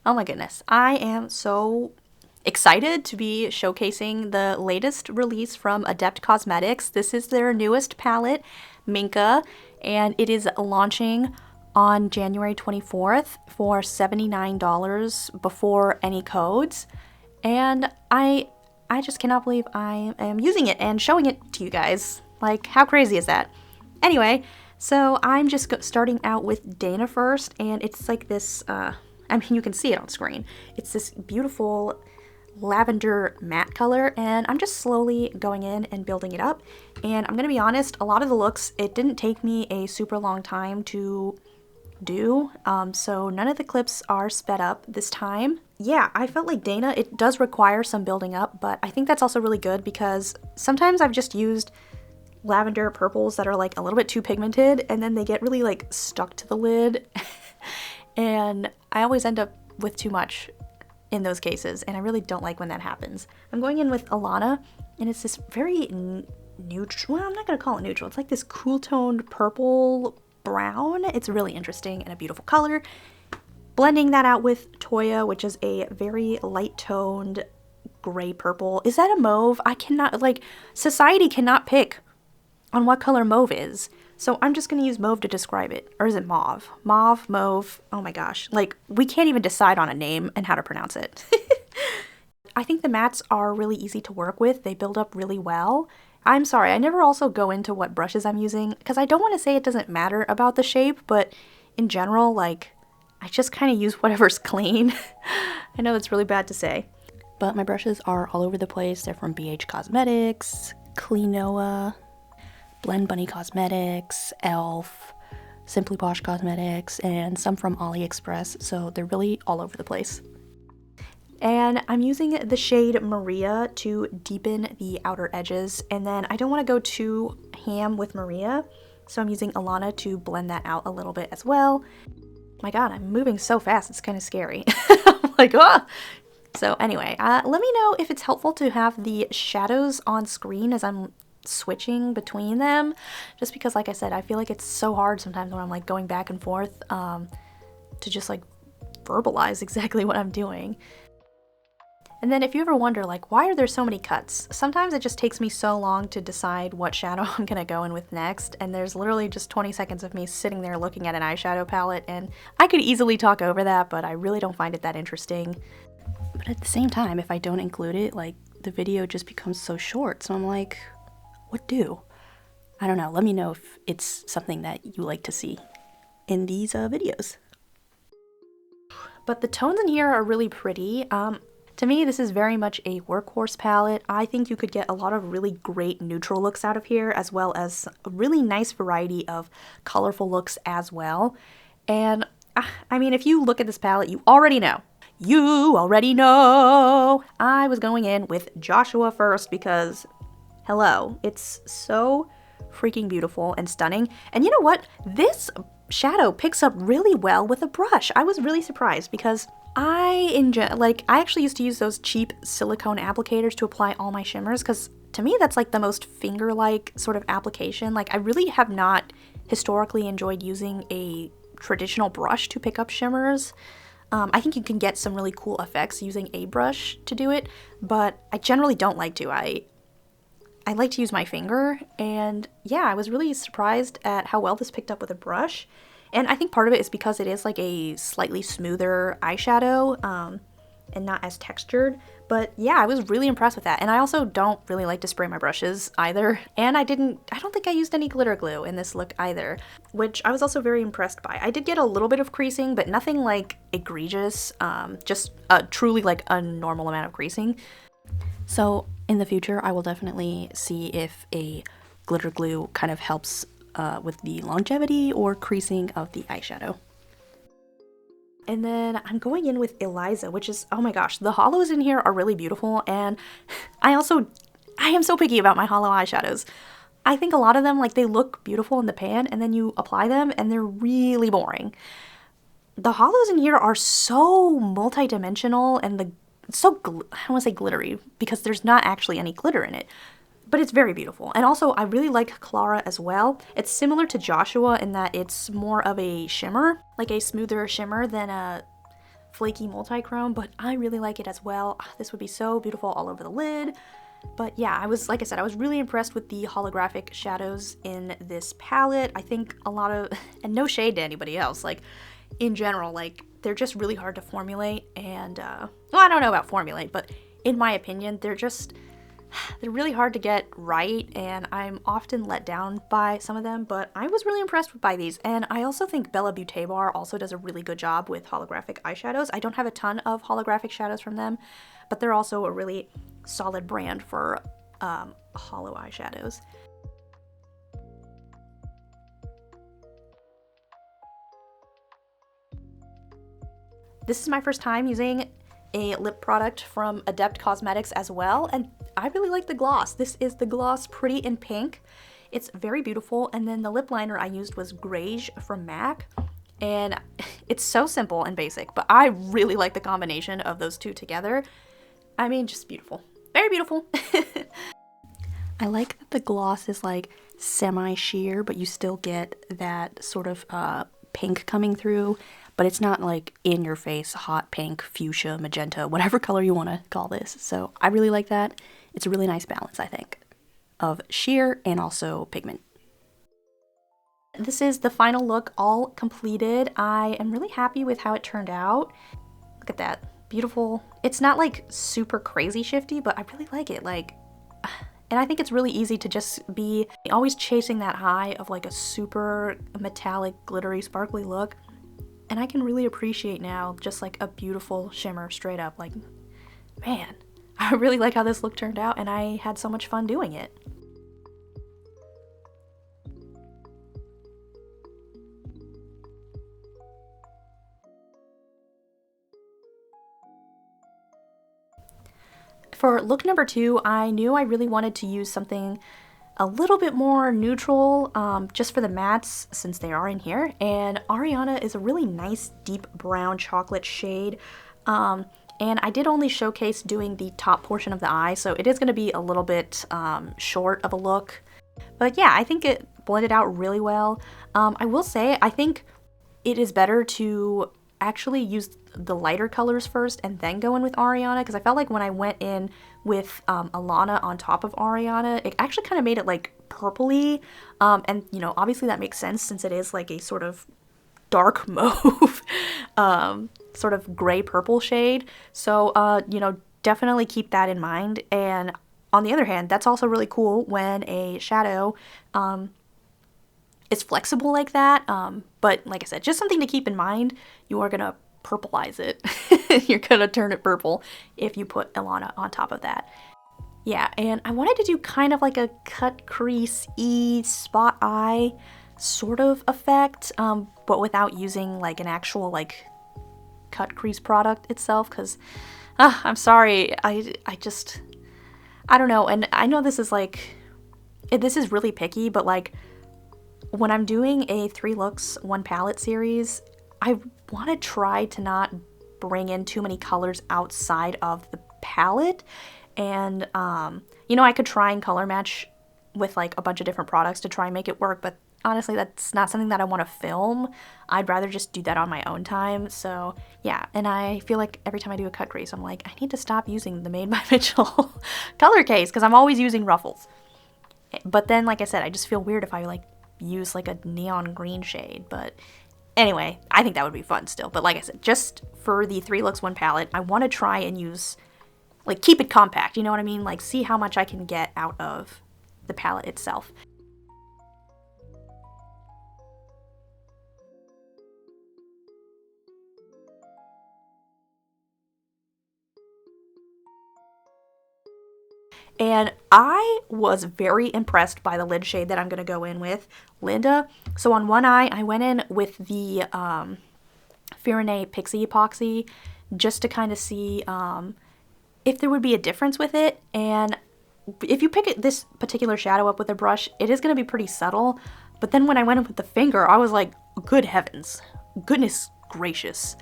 Oh my goodness. I am so excited to be showcasing the latest release from Adept Cosmetics. This is their newest palette, Minka, and it is launching on January 24th for $79 before any codes. And I just cannot believe I am using it and showing it to you guys. Like, how crazy is that? Anyway, so I'm just starting out with Dana first, and it's like this, I mean, you can see it on screen. It's this beautiful lavender matte color, and I'm just slowly going in and building it up. And I'm gonna be honest, a lot of the looks, it didn't take me a super long time to do, so none of the clips are sped up this time. Yeah, I felt like Dana, it does require some building up, but I think that's also really good because sometimes I've just used lavender purples that are like a little bit too pigmented and then they get really like stuck to the lid and I always end up with too much in those cases, and I really don't like when that happens. I'm going in with Elana, and it's this very neutral, well, I'm not gonna call it neutral, it's like this cool toned purple brown. It's really interesting and a beautiful color. Blending that out with Toya, which is a very light toned gray purple. Is that a mauve? I cannot, like, society cannot pick on what color mauve is. So I'm just going to use mauve to describe it. Or is it mauve? Mauve, mauve, oh my gosh. Like, we can't even decide on a name and how to pronounce it. I think the mattes are really easy to work with. They build up really well. I'm sorry, I never also go into what brushes I'm using, because I don't want to say it doesn't matter about the shape, but in general, like, I just kind of use whatever's clean. I know that's really bad to say. But my brushes are all over the place. They're from BH Cosmetics, Cleanoa, Blend Bunny Cosmetics, Elf, Simply Posh Cosmetics, and some from AliExpress, so they're really all over the place. And I'm using the shade Maria to deepen the outer edges, and then I don't want to go too ham with Maria, so I'm using Elana to blend that out a little bit as well. My god, I'm moving so fast, it's kind of scary. I'm like, ah! So anyway, let me know if it's helpful to have the shadows on screen as I'm switching between them, just because, like I said, I feel like it's so hard sometimes when I'm like going back and forth to just like verbalize exactly what I'm doing. And then if you ever wonder, like, why are there so many cuts? Sometimes it just takes me so long to decide what shadow I'm gonna go in with next, and there's literally just 20 seconds of me sitting there looking at an eyeshadow palette, and I could easily talk over that, but I really don't find it that interesting. But at the same time, if I don't include it, like, the video just becomes so short, so I'm like, what do? I don't know, let me know if it's something that you like to see in these videos. But the tones in here are really pretty. To me, this is very much a workhorse palette. I think you could get a lot of really great neutral looks out of here, as well as a really nice variety of colorful looks as well. And I mean, if you look at this palette, you already know. You already know! I was going in with Joshua first because, hello, it's so freaking beautiful and stunning. And you know what? This shadow picks up really well with a brush. I was really surprised because I actually used to use those cheap silicone applicators to apply all my shimmers, because to me that's like the most finger-like sort of application. Like, I really have not historically enjoyed using a traditional brush to pick up shimmers. I think you can get some really cool effects using a brush to do it, but I generally don't like to. I like to use my finger, and yeah, I was really surprised at how well this picked up with a brush. And I think part of it is because it is like a slightly smoother eyeshadow and not as textured. But yeah, I was really impressed with that. And I also don't really like to spray my brushes either. And I don't think I used any glitter glue in this look either, which I was also very impressed by. I did get a little bit of creasing, but nothing like egregious, just truly like a normal amount of creasing. So in the future, I will definitely see if a glitter glue kind of helps with the longevity or creasing of the eyeshadow. And then I'm going in with Eliza, which is, oh my gosh, the hollows in here are really beautiful, and I am so picky about my hollow eyeshadows. I think a lot of them, like, they look beautiful in the pan, and then you apply them, and they're really boring. The hollows in here are so multi-dimensional, and I don't want to say glittery, because there's not actually any glitter in it. But it's very beautiful. And also, I really like Clara as well. It's similar to Joshua in that it's more of a shimmer, like a smoother shimmer than a flaky multi-chrome, but I really like it as well. This would be so beautiful all over the lid. But yeah, like I said, I was really impressed with the holographic shadows in this palette. I think a lot of, and no shade to anybody else, like in general, like they're just really hard to formulate, and well, I don't know about formulate, but in my opinion, they're really hard to get right, and I'm often let down by some of them, but I was really impressed by these. And I also think Bella Beauté Bar also does a really good job with holographic eyeshadows. I don't have a ton of holographic shadows from them, but they're also a really solid brand for hollow eyeshadows. This is my first time using a lip product from Adept Cosmetics as well, and I really like the gloss. This is the gloss Pretty in Pink. It's very beautiful, and then the lip liner I used was Greige from MAC, and it's so simple and basic, but I really like the combination of those two together. I mean, just beautiful. Very beautiful. I like that the gloss is like semi-sheer, but you still get that sort of pink coming through, but it's not like in your face, hot pink, fuchsia, magenta, whatever color you want to call this. So I really like that. It's a really nice balance, I think, of sheer and also pigment. This is the final look all completed. I am really happy with how it turned out. Look at that, beautiful. It's not like super crazy shifty, but I really like it. Like, and I think it's really easy to just be always chasing that high of like a super metallic, glittery, sparkly look. And I can really appreciate now just like a beautiful shimmer straight up. Like, man, I really like how this look turned out, and I had so much fun doing it. For look number 2, I knew I really wanted to use something a little bit more neutral, just for the mattes since they are in here, and Ariana is a really nice deep brown chocolate shade, and I did only showcase doing the top portion of the eye, so it is going to be a little bit short of a look, but yeah, I think it blended out really well. I will say I think it is better to actually use the lighter colors first and then go in with Ariana, because I felt like when I went in with Elana on top of Ariana, it actually kind of made it like purpley, and you know, obviously that makes sense since it is like a sort of dark mauve sort of gray purple shade, so you know, definitely keep that in mind. And on the other hand, that's also really cool when a shadow is flexible like that, but like I said, just something to keep in mind. You are gonna purplize it. You're gonna turn it purple if you put Elana on top of that. Yeah, and I wanted to do kind of like a cut crease-y spot eye sort of effect, but without using like an actual like cut crease product itself, because I'm sorry, I don't know. And I know this is like, this is really picky, but like when I'm doing a 3 looks 1 palette series, I want to try to not bring in too many colors outside of the palette. And you know, I could try and color match with like a bunch of different products to try and make it work, but honestly that's not something that I want to film. I'd rather just do that on my own time. So yeah, and I feel like every time I do a cut crease, I'm like, I need to stop using the Made by Mitchell color case, because I'm always using ruffles. But then, like I said, I just feel weird if I like use like a neon green shade. But anyway, I think that would be fun still. But like I said, just for the 3 looks 1 palette, I want to try and use, like, keep it compact, you know what I mean? Like, see how much I can get out of the palette itself. And I was very impressed by the lid shade that I'm going to go in with, Linda. So on one eye, I went in with the Firene Pixie Epoxy just to kind of see if there would be a difference with it. And if you pick this particular shadow up with a brush, it is going to be pretty subtle. But then when I went in with the finger, I was like, good heavens, goodness gracious.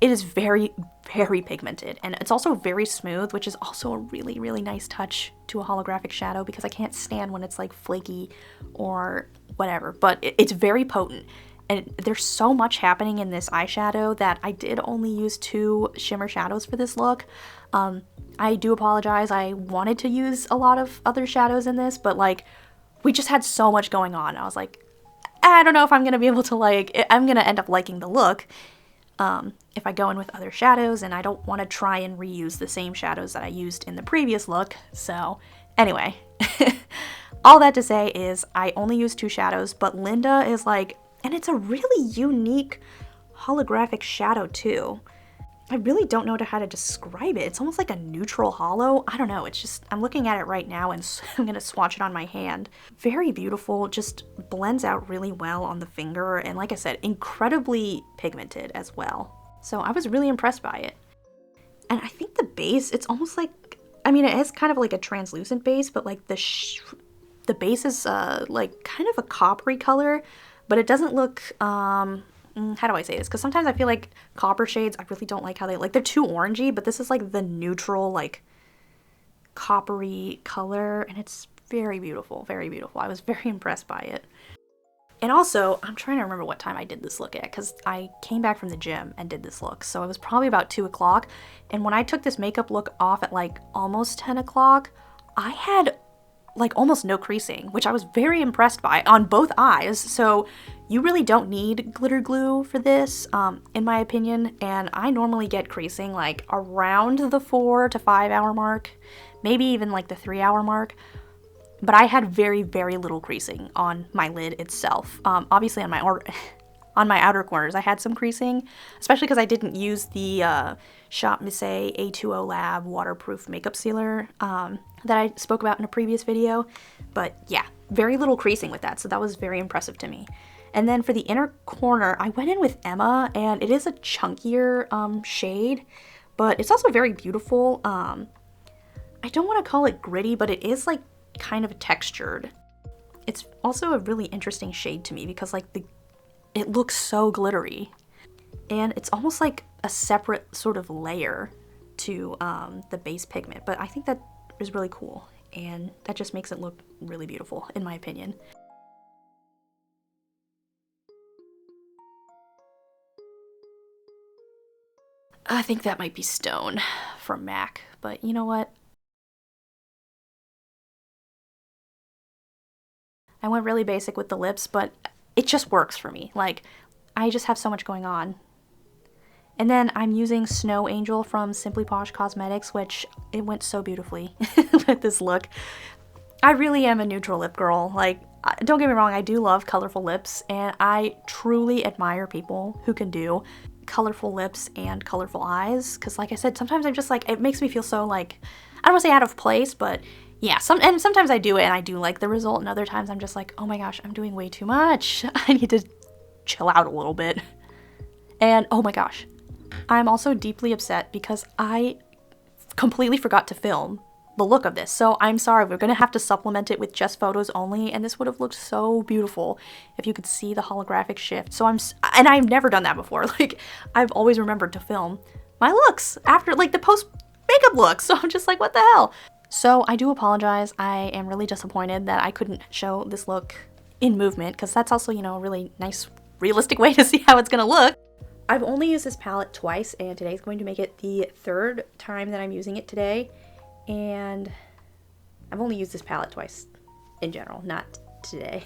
It is very, very pigmented, and it's also very smooth, which is also a really, really nice touch to a holographic shadow, because I can't stand when it's like flaky or whatever, but it's very potent. And there's so much happening in this eyeshadow that I did only use 2 shimmer shadows for this look. I do apologize. I wanted to use a lot of other shadows in this, but like we just had so much going on. I was like, I don't know if I'm going to be able to I'm going to end up liking the look if I go in with other shadows, and I don't want to try and reuse the same shadows that I used in the previous look. So anyway, all that to say is I only used 2 shadows, but Linda is like, and it's a really unique holographic shadow too. I really don't know how to describe it. It's almost like a neutral hollow. I don't know. It's just, I'm looking at it right now and I'm going to swatch it on my hand. Very beautiful, just blends out really well on the finger. And like I said, incredibly pigmented as well. So I was really impressed by it. And I think the base, it's almost like, I mean, it has kind of like a translucent base, but like the base is like kind of a coppery color, but it doesn't look, how do I say this? Because sometimes I feel like copper shades, I really don't like how they're too orangey, but this is like the neutral, like coppery color, and it's very beautiful, very beautiful. I was very impressed by it. And also, I'm trying to remember what time I did this look at, because I came back from the gym and did this look, so it was probably about 2 o'clock, and when I took this makeup look off at like almost 10 o'clock, I had like almost no creasing, which I was very impressed by on both eyes. So you really don't need glitter glue for this, in my opinion, and I normally get creasing like around the 4 to 5 hour mark, maybe even like the 3 hour mark, but I had very, very little creasing on my lid itself. Obviously on my outer corners I had some creasing, especially because I didn't use the Shop Miss A2O Lab waterproof makeup sealer that I spoke about in a previous video. But yeah, very little creasing with that, so that was very impressive to me. And then for the inner corner, I went in with Emma, and it is a chunkier shade, but it's also very beautiful. I don't want to call it gritty, but it is like kind of textured. It's also a really interesting shade to me because like it looks so glittery, and it's almost like a separate sort of layer to the base pigment, but I think that is really cool, and that just makes it look really beautiful in my opinion. I think that might be Stone from MAC, but you know what? I went really basic with the lips, but it just works for me. Like, I just have so much going on. And then I'm using Snow Angel from Simply Posh Cosmetics, which it went so beautifully with this look. I really am a neutral lip girl. Like, don't get me wrong, I do love colorful lips, and I truly admire people who can do colorful lips and colorful eyes, because like I said, sometimes I'm just like, it makes me feel so like, I don't want to say out of place, but yeah, sometimes I do it and I do like the result, and other times I'm just like, oh my gosh, I'm doing way too much. I need to chill out a little bit. And oh my gosh, I'm also deeply upset because I completely forgot to film the look of this. So I'm sorry, we're gonna have to supplement it with just photos only, and this would have looked so beautiful if you could see the holographic shift. So and I've never done that before. Like, I've always remembered to film my looks after like the post makeup look. So I'm just like, what the hell? So I do apologize. I am really disappointed that I couldn't show this look in movement, because that's also, you know, a really nice realistic way to see how it's gonna look. I've only used this palette twice, and today's going to make it the 3rd time that I'm using it today. And I've only used this palette twice in general, not today.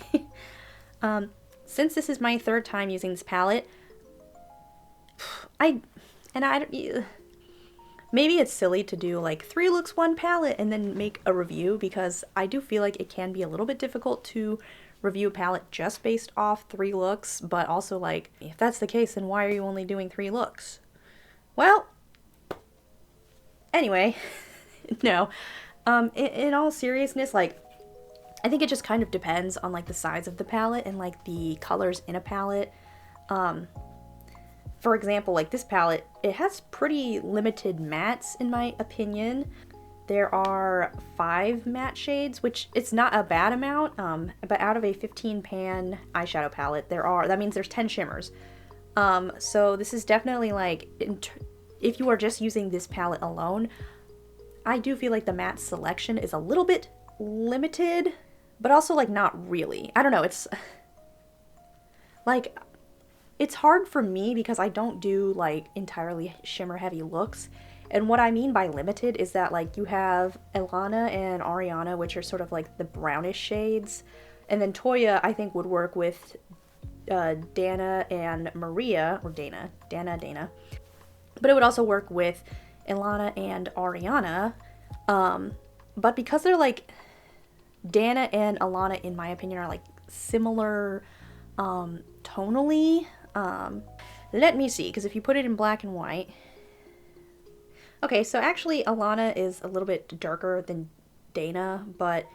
Since this is my 3rd time using this palette, maybe it's silly to do like 3 looks, 1 palette and then make a review, because I do feel like it can be a little bit difficult to review a palette just based off 3 looks, but also like, if that's the case, then why are you only doing 3 looks? Well, anyway, no, in all seriousness, like, I think it just kind of depends on like the size of the palette and like the colors in a palette. For example, like this palette, it has pretty limited mattes in my opinion. There are 5 matte shades, which it's not a bad amount, but out of a 15 pan eyeshadow palette, that means there's 10 shimmers. So this is definitely like, if you are just using this palette alone, I do feel like the matte selection is a little bit limited, but also like not really. I don't know, it's like, it's hard for me because I don't do like entirely shimmer heavy looks. And what I mean by limited is that like you have Elana and Ariana, which are sort of like the brownish shades. And then Toya, I think, would work with Dana and Maria, or Dana. But it would also work with Elana and Ariana. But because they're like, Dana and Elana, in my opinion, are like similar tonally. Let me see, because if you put it in black and white. Okay, so actually Elana is a little bit darker than Dana, but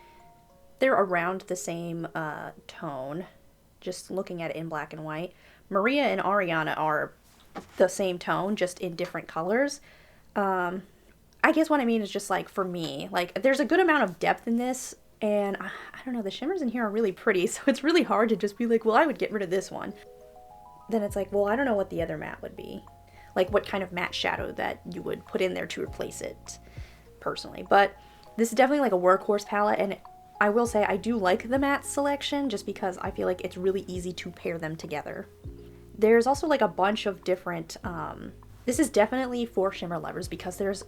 they're around the same tone, just looking at it in black and white. Maria and Ariana are the same tone, just in different colors. I guess what I mean is just like, for me, like there's a good amount of depth in this, and I don't know, the shimmers in here are really pretty, so it's really hard to just be like, well, I would get rid of this one. Then it's like, well, I don't know what the other matte would be. Like what kind of matte shadow that you would put in there to replace it, personally. But this is definitely like a workhorse palette, and I will say I do like the matte selection just because I feel like it's really easy to pair them together. There's also like a bunch of different, this is definitely for shimmer lovers because there's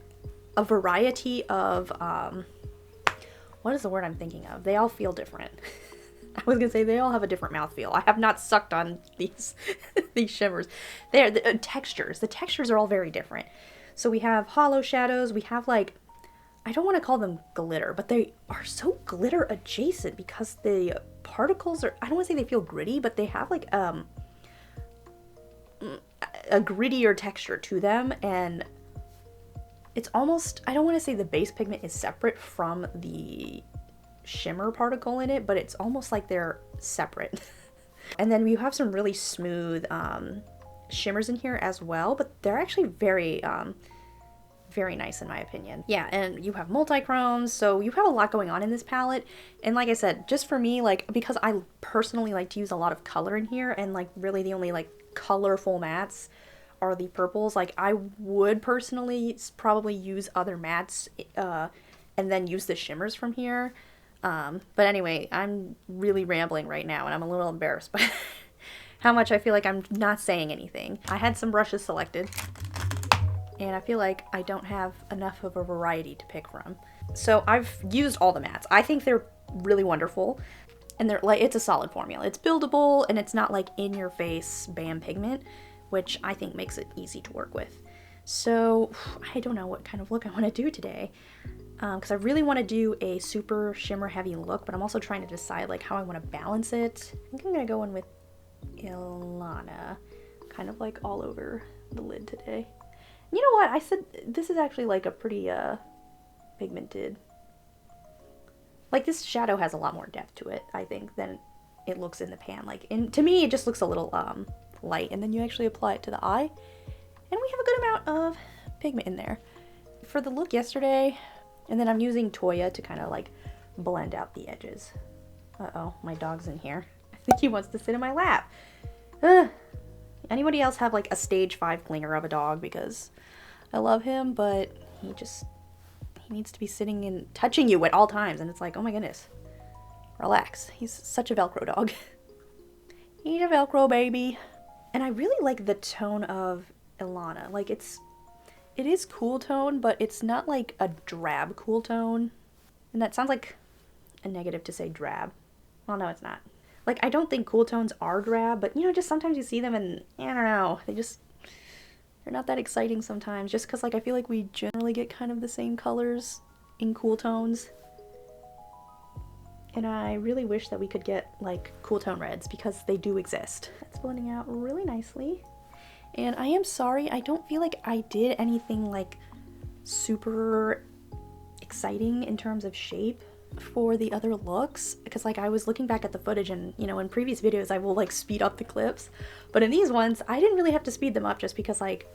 a variety of, what is the word I'm thinking of? They all feel different. I was gonna say they all have a different mouthfeel. I have not sucked on these these shimmers. They're the textures. The textures are all very different. So we have hollow shadows. We have like, I don't want to call them glitter, but they are so glitter adjacent because the particles are, I don't want to say they feel gritty, but they have like a grittier texture to them, and it's almost, I don't want to say the base pigment is separate from the shimmer particle in it, but it's almost like they're separate. And then we have some really smooth shimmers in here as well, but they're actually very very nice in my opinion. Yeah, and you have multi-chromes, so you have a lot going on in this palette. And like I said, just for me, like, because I personally like to use a lot of color in here, and like really the only like colorful mattes are the purples, like I would personally probably use other mattes and then use the shimmers from here. But anyway, I'm really rambling right now, and I'm a little embarrassed by how much I feel like I'm not saying anything. I had some brushes selected, and I feel like I don't have enough of a variety to pick from. So I've used all the mattes. I think they're really wonderful, and they're like, it's a solid formula. It's buildable, and it's not like in your face bam pigment, which I think makes it easy to work with. So I don't know what kind of look I want to do today. Because I really want to do a super shimmer heavy look, but I'm also trying to decide like how I want to balance it. I think I'm going to go in with Elana, kind of like all over the lid today. You know what? I said this is actually like a pretty pigmented. Like this shadow has a lot more depth to it, I think, than it looks in the pan. Like, to me, it just looks a little light, and then you actually apply it to the eye, and we have a good amount of pigment in there. For the look yesterday. And then I'm using Toya to kind of like blend out the edges. Uh-oh, my dog's in here. I think he wants to sit in my lap. Anybody else have like a stage 5 clinger of a dog? Because I love him, but he needs to be sitting and touching you at all times. And it's like, oh my goodness, relax. He's such a Velcro dog. He's a Velcro baby. And I really like the tone of Elana. Like it is cool tone, but it's not like a drab cool tone. And that sounds like a negative to say drab. Well, no, it's not. Like, I don't think cool tones are drab, but, you know, just sometimes you see them and, I don't know, they're not that exciting sometimes. Just because, like, I feel like we generally get kind of the same colors in cool tones. And I really wish that we could get, like, cool tone reds, because they do exist. It's blending out really nicely. And I am sorry, I don't feel like I did anything like super exciting in terms of shape for the other looks, because like I was looking back at the footage, and you know, in previous videos I will like speed up the clips, but in these ones I didn't really have to speed them up just because like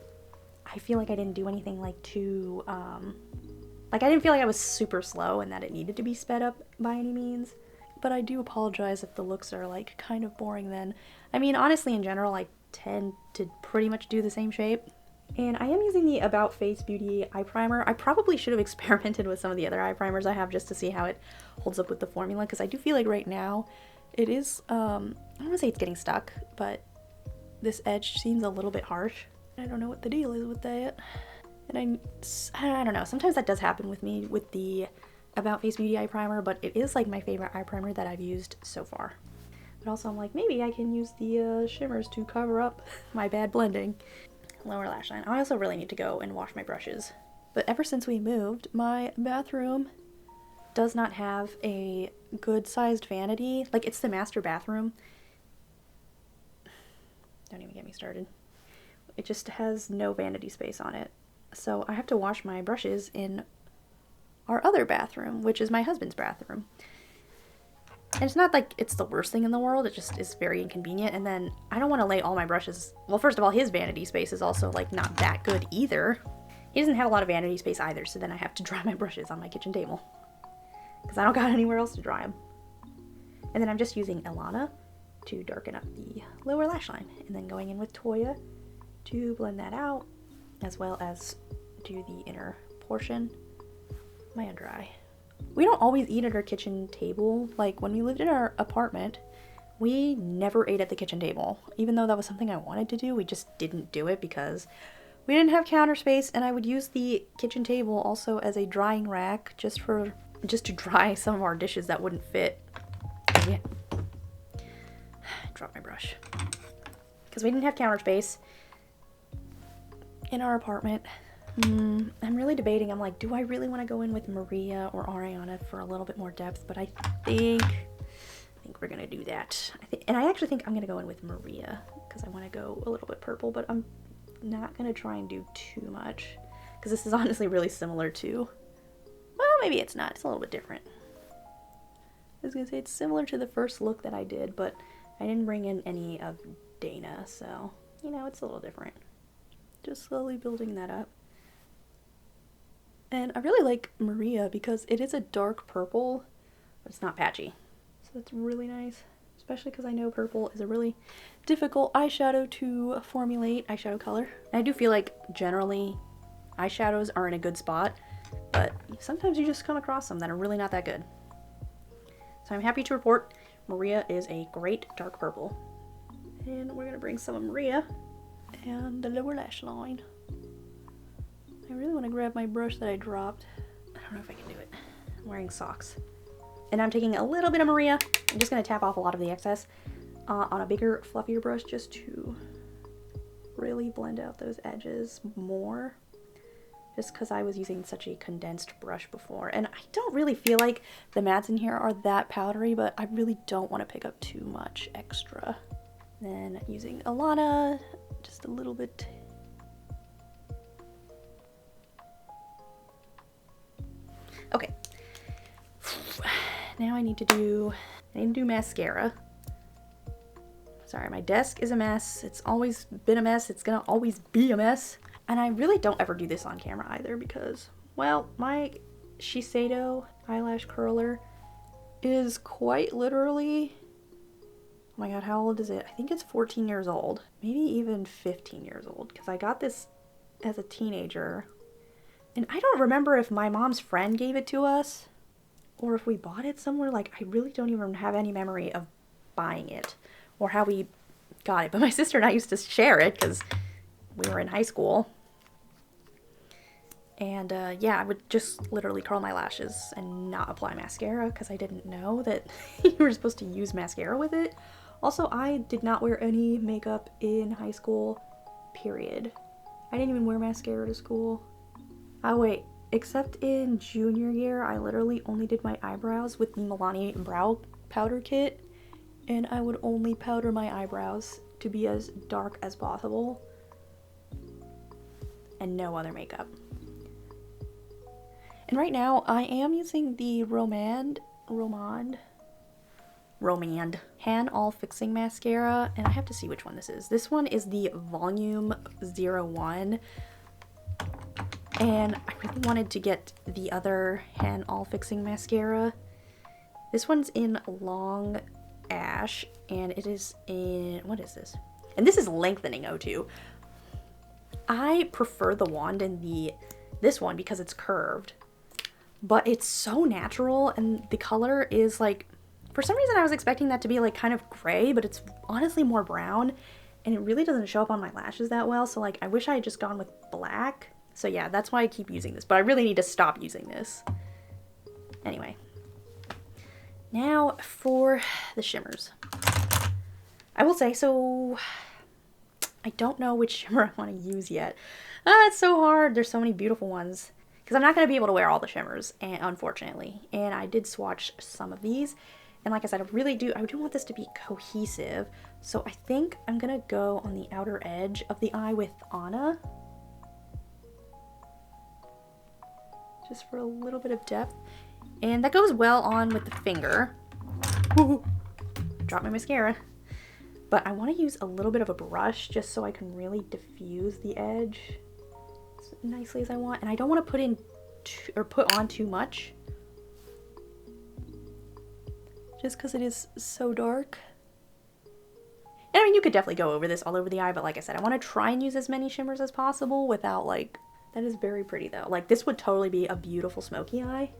I feel like I didn't do anything like too like I didn't feel like I was super slow and that it needed to be sped up by any means. But I do apologize if the looks are like kind of boring then. I mean, honestly, in general, I tend to pretty much do the same shape. And I am using the About Face Beauty eye primer. I probably should have experimented with some of the other eye primers I have just to see how it holds up with the formula, because I do feel like right now it is, I don't want to say it's getting stuck, but this edge seems a little bit harsh. I don't know what the deal is with that. And I don't know, sometimes that does happen with me with the About Face Beauty eye primer, but it is like my favorite eye primer that I've used so far. But also I'm like, maybe I can use the shimmers to cover up my bad blending. Lower lash line. I also really need to go and wash my brushes. But ever since we moved, my bathroom does not have a good sized vanity. Like, it's the master bathroom. Don't even get me started. It just has no vanity space on it. So I have to wash my brushes in our other bathroom, which is my husband's bathroom. And it's not like it's the worst thing in the world, it just is very inconvenient. And then I don't want to lay all my brushes, well, first of all, his vanity space is also like not that good either. He doesn't have a lot of vanity space either, so then I have to dry my brushes on my kitchen table because I don't got anywhere else to dry them. And then I'm just using Elana to darken up the lower lash line, and then going in with Toya to blend that out, as well as do the inner portion, my under eye. We don't always eat at our kitchen table. Like, when we lived in our apartment, we never ate at the kitchen table. Even though that was something I wanted to do, we just didn't do it because we didn't have counter space, and I would use the kitchen table also as a drying rack just to dry some of our dishes that wouldn't fit. Yeah. Drop my brush. Because we didn't have counter space in our apartment. I'm really debating. I'm like, do I really want to go in with Maria or Ariana for a little bit more depth? But I think we're gonna do that. And I actually think I'm gonna go in with Maria because I want to go a little bit purple, but I'm not gonna try and do too much because this is honestly really similar to, well, maybe it's not. It's a little bit different. I was gonna say it's similar to the first look that I did, but I didn't bring in any of Dana, so, you know, it's a little different. Just slowly building that up. And I really like Maria because it is a dark purple, but it's not patchy. So that's really nice, especially because I know purple is a really difficult eyeshadow to formulate, eyeshadow color. And I do feel like generally eyeshadows are in a good spot, but sometimes you just come across some that are really not that good. So I'm happy to report Maria is a great dark purple. And we're gonna bring some of Maria and the lower lash line. I really want to grab my brush that I dropped. I don't know if I can do it. I'm wearing socks. And I'm taking a little bit of Maria. I'm just gonna tap off a lot of the excess on a bigger, fluffier brush just to really blend out those edges more. Just because I was using such a condensed brush before. And I don't really feel like the mattes in here are that powdery, but I really don't want to pick up too much extra. Then using Elana, just a little bit. Okay. Now I need to do mascara. Sorry, my desk is a mess. It's always been a mess. It's gonna always be a mess. And I really don't ever do this on camera either because, well, my Shiseido eyelash curler is quite literally, oh my god, how old is it? I think it's 14 years old, maybe even 15 years old, because I got this as a teenager. And I don't remember if my mom's friend gave it to us or if we bought it somewhere. Like, I really don't even have any memory of buying it or how we got it. But my sister and I used to share it because we were in high school. And yeah, I would just literally curl my lashes and not apply mascara because I didn't know that you were supposed to use mascara with it. Also, I did not wear any makeup in high school, period. I didn't even wear mascara to school. Oh wait, except in junior year, I literally only did my eyebrows with the Milani brow powder kit. And I would only powder my eyebrows to be as dark as possible. And no other makeup. And right now, I am using the Romand Hand All Fixing Mascara, and I have to see which one this is. This one is the Volume 01, and I really wanted to get the other Hand All Fixing Mascara. This one's in Long Ash, and it is in, what is this? And this is Lengthening O2. I prefer the wand in this one because it's curved. But it's so natural, and the color is like, for some reason I was expecting that to be like kind of gray, but it's honestly more brown, and it really doesn't show up on my lashes that well. So like I wish I had just gone with black. So yeah, that's why I keep using this, but I really need to stop using this. Anyway, now for the shimmers. I will say, so I don't know which shimmer I want to use yet. It's so hard. There's so many beautiful ones. Because I'm not going to be able to wear all the shimmers, and unfortunately. And I did swatch some of these. And like I said, I do want this to be cohesive. So I think I'm going to go on the outer edge of the eye with Anna. Just for a little bit of depth. And that goes well on with the finger. Ooh, drop my mascara. But I want to use a little bit of a brush just so I can really diffuse the edge as nicely as I want. And I don't want to put in put on too much, just because it is so dark. And I mean, you could definitely go over this all over the eye, but like I said, I want to try and use as many shimmers as possible without like, that is very pretty though. Like this would totally be a beautiful smoky eye.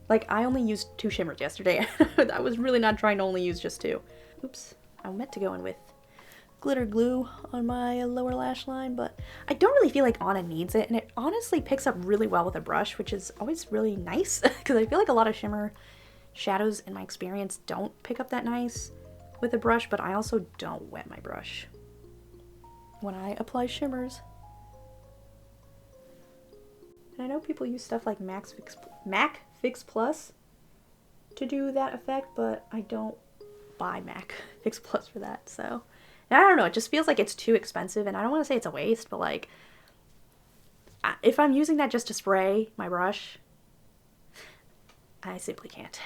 Like I only used 2 shimmers yesterday. I was really not trying to only use just 2. Oops, I meant to go in with glitter glue on my lower lash line, but I don't really feel like Anna needs it, and it honestly picks up really well with a brush, which is always really nice because I feel like a lot of shimmer shadows in my experience don't pick up that nice with a brush, but I also don't wet my brush when I apply shimmers. And I know people use stuff like MAC Fix Plus to do that effect, but I don't buy MAC Fix Plus for that, so. And I don't know, it just feels like it's too expensive, and I don't want to say it's a waste, but like, if I'm using that just to spray my brush, I simply can't.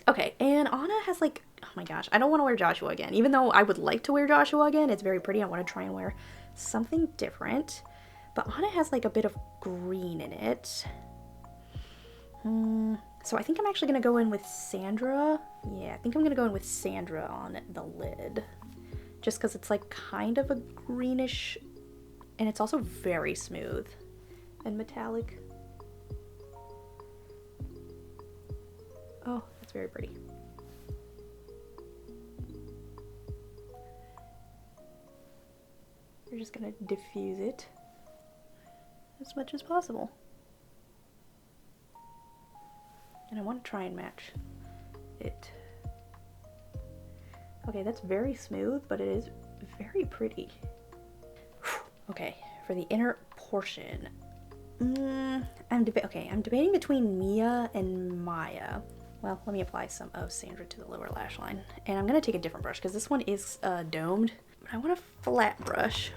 Okay, and Anna has like, oh my gosh, I don't want to wear Joshua again. Even though I would like to wear Joshua again, it's very pretty, I want to try and wear something different. But Anna has like a bit of green in it. So I think I'm actually going to go in with Sandra. Yeah, I think I'm going to go in with Sandra on the lid. Just because it's like kind of a greenish, and it's also very smooth and metallic. Oh, that's very pretty. We're just going to diffuse it as much as possible. And I want to try and match it. Okay, that's very smooth, but it is very pretty. Okay, for the inner portion. I'm debating between Mia and Maya. Well, let me apply some of Sandra to the lower lash line. And I'm going to take a different brush because this one is domed. But I want a flat brush.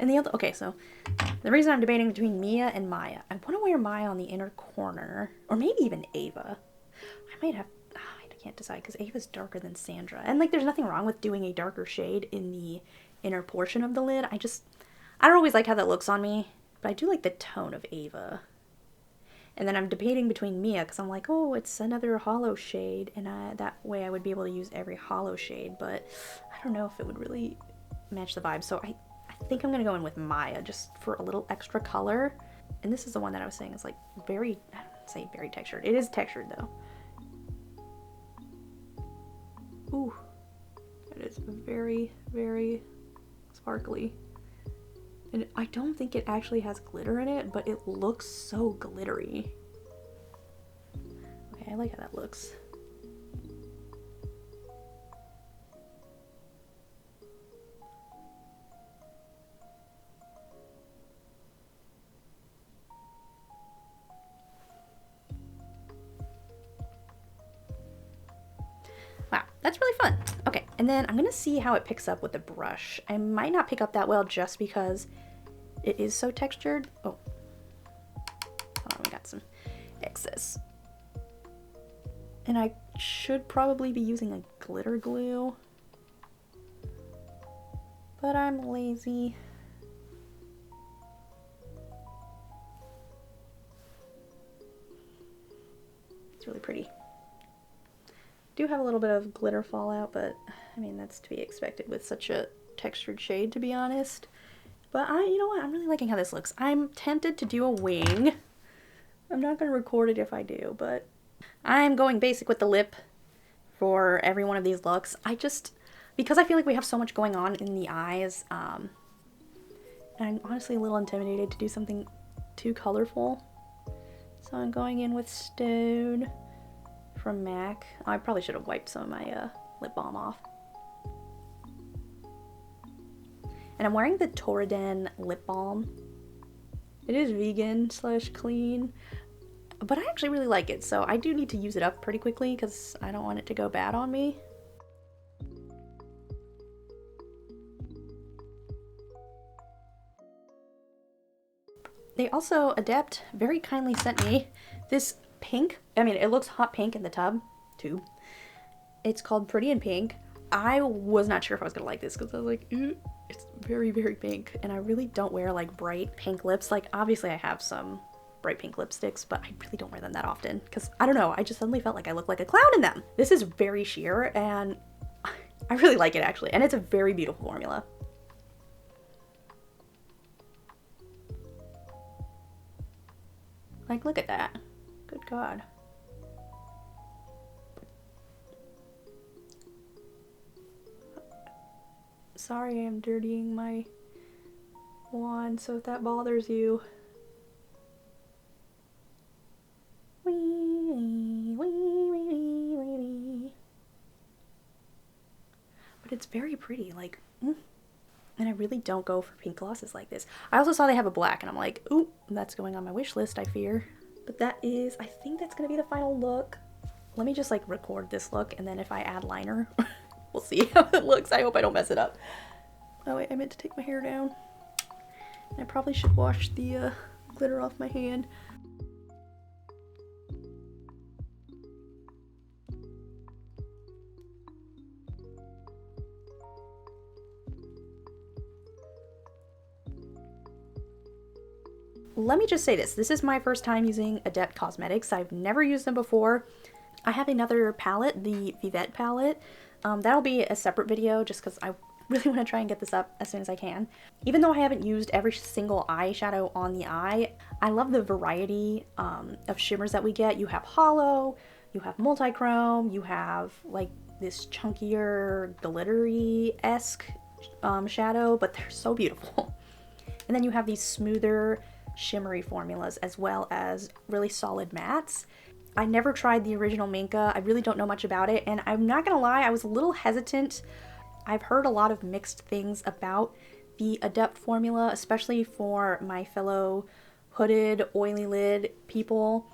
And the other, okay, so the reason I'm debating between Mia and Maya, I want to wear Maya on the inner corner, or maybe even Ava. I might have, I can't decide because Ava's darker than Sandra. And like, there's nothing wrong with doing a darker shade in the inner portion of the lid. I don't always like how that looks on me, but I do like the tone of Ava. And then I'm debating between Mia because I'm like, oh, it's another hollow shade, and that way I would be able to use every hollow shade, but I don't know if it would really match the vibe. So I think I'm gonna go in with Maya just for a little extra color. And this is the one that I was saying is like very, I don't say very textured. It is textured though. Ooh, it is very, very sparkly. And I don't think it actually has glitter in it, but it looks so glittery. Okay, I like how that looks. Wow, that's really fun. Okay, and then I'm gonna see how it picks up with the brush. I might not pick up that well just because it is so textured. Oh, hold on, we got some excess. And I should probably be using a glitter glue, but I'm lazy. It's really pretty. Do have a little bit of glitter fallout, but I mean, that's to be expected with such a textured shade, to be honest. But you know what? I'm really liking how this looks. I'm tempted to do a wing, I'm not gonna record it if I do, but I'm going basic with the lip for every one of these looks. Because I feel like we have so much going on in the eyes, I'm honestly a little intimidated to do something too colorful. So I'm going in with Stone from MAC. I probably should have wiped some of my lip balm off. And I'm wearing the Toriden lip balm. It is vegan / clean, but I actually really like it, so I do need to use it up pretty quickly because I don't want it to go bad on me. They also, Adept, very kindly sent me this pink. I mean, it looks hot pink in the tube. It's called Pretty in Pink. I was not sure if I was gonna like this because I was like, ew, it's very, very pink. And I really don't wear like bright pink lips. Like, obviously I have some bright pink lipsticks, but I really don't wear them that often because I don't know, I just suddenly felt like I look like a clown in them. This is very sheer and I really like it actually. And it's a very beautiful formula. Like, look at that. Good God. Sorry, I'm dirtying my wand, so if that bothers you. But it's very pretty, like, and I really don't go for pink glosses like this. I also saw they have a black, and I'm like, ooh, that's going on my wish list, I fear. But that is, I think that's gonna be the final look. Let me just like record this look, and then if I add liner, we'll see how it looks. I hope I don't mess it up. Oh wait, I meant to take my hair down. I probably should wash the glitter off my hand. Let me just say this. This is my first time using Adept Cosmetics. I've never used them before. I have another palette, the Vivette palette. That'll be a separate video just because I really want to try and get this up as soon as I can. Even though I haven't used every single eyeshadow on the eye, I love the variety of shimmers that we get. You have hollow, you have multi-chrome, you have like this chunkier glittery-esque shadow, but they're so beautiful. And then you have these smoother shimmery formulas as well as really solid mattes. I never tried the original Minka. I really don't know much about it, and I'm not gonna lie, I was a little hesitant. I've heard a lot of mixed things about the Adept formula, especially for my fellow hooded, oily lid people.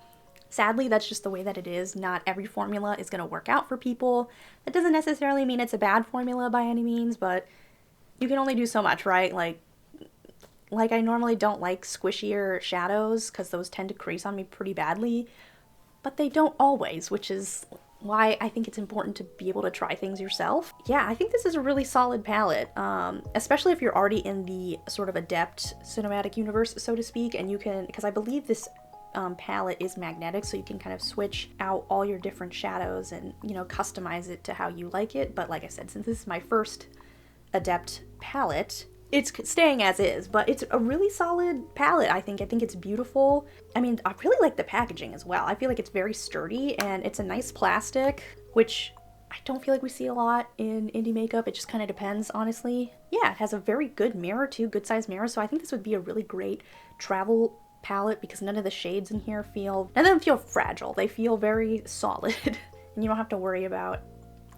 Sadly, that's just the way that it is. Not every formula is gonna work out for people. That doesn't necessarily mean it's a bad formula by any means, but you can only do so much, right? Like I normally don't like squishier shadows because those tend to crease on me pretty badly, but they don't always, which is why I think it's important to be able to try things yourself. Yeah, I think this is a really solid palette, especially if you're already in the sort of Adept cinematic universe, so to speak, and you can, because I believe this palette is magnetic, so you can kind of switch out all your different shadows and, you know, customize it to how you like it. But like I said, since this is my first Adept palette, it's staying as is, but it's a really solid palette, I think. I think it's beautiful. I mean, I really like the packaging as well. I feel like it's very sturdy and it's a nice plastic, which I don't feel like we see a lot in indie makeup. It just kind of depends, honestly. Yeah, it has a very good mirror too, good size mirror, so I think this would be a really great travel palette because none of the shades in here none of them feel fragile. They feel very solid and you don't have to worry about,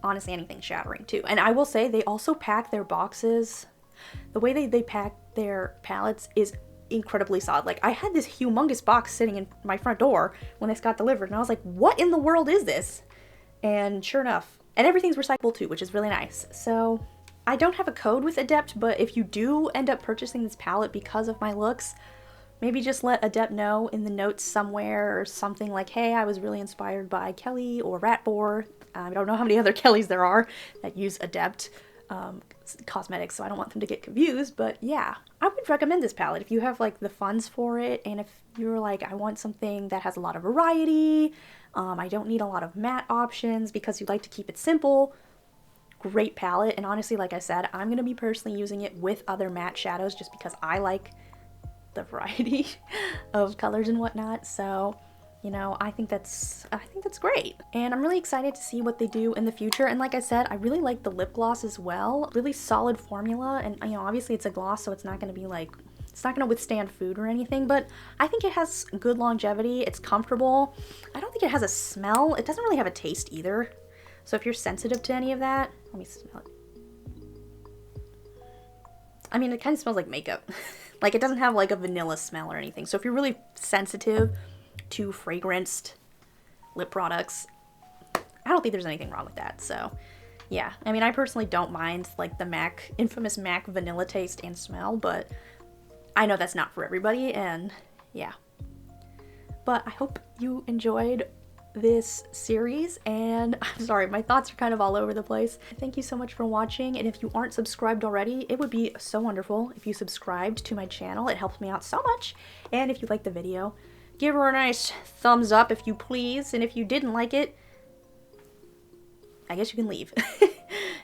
honestly, anything shattering too. And I will say they also pack their boxes. The way they pack their palettes is incredibly solid. Like, I had this humongous box sitting in my front door when this got delivered, and I was like, what in the world is this? And sure enough, and everything's recyclable too, which is really nice. So I don't have a code with Adept, but if you do end up purchasing this palette because of my looks, maybe just let Adept know in the notes somewhere or something like, hey, I was really inspired by Kelly or Ratboar. I don't know how many other Kellys there are that use Adept Cosmetics, so I don't want them to get confused. But yeah, I would recommend this palette if you have like the funds for it, and if you're like, I want something that has a lot of variety, I don't need a lot of matte options because you like to keep it simple. Great palette. And honestly, like I said, I'm gonna be personally using it with other matte shadows just because I like the variety of colors and whatnot. So You know, I think that's great. And I'm really excited to see what they do in the future. And like I said, I really like the lip gloss as well. Really solid formula, and you know, obviously it's a gloss, so it's not going to be like, it's not going to withstand food or anything, but I think it has good longevity. It's comfortable. I don't think it has a smell. It doesn't really have a taste either. So if you're sensitive to any of that, let me smell it. I mean, it kind of smells like makeup. Like, it doesn't have like a vanilla smell or anything. So if you're really sensitive to fragranced lip products, I don't think there's anything wrong with that. So yeah, I mean, I personally don't mind like the MAC, infamous MAC vanilla taste and smell, but I know that's not for everybody, and yeah. But I hope you enjoyed this series, and I'm sorry, my thoughts are kind of all over the place. Thank you so much for watching, and if you aren't subscribed already, it would be so wonderful if you subscribed to my channel. It helps me out so much. And if you liked the video, give her a nice thumbs up if you please, and if you didn't like it, I guess you can leave.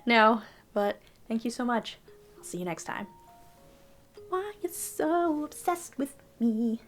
No, but thank you so much. I'll see you next time. Why you so obsessed with me?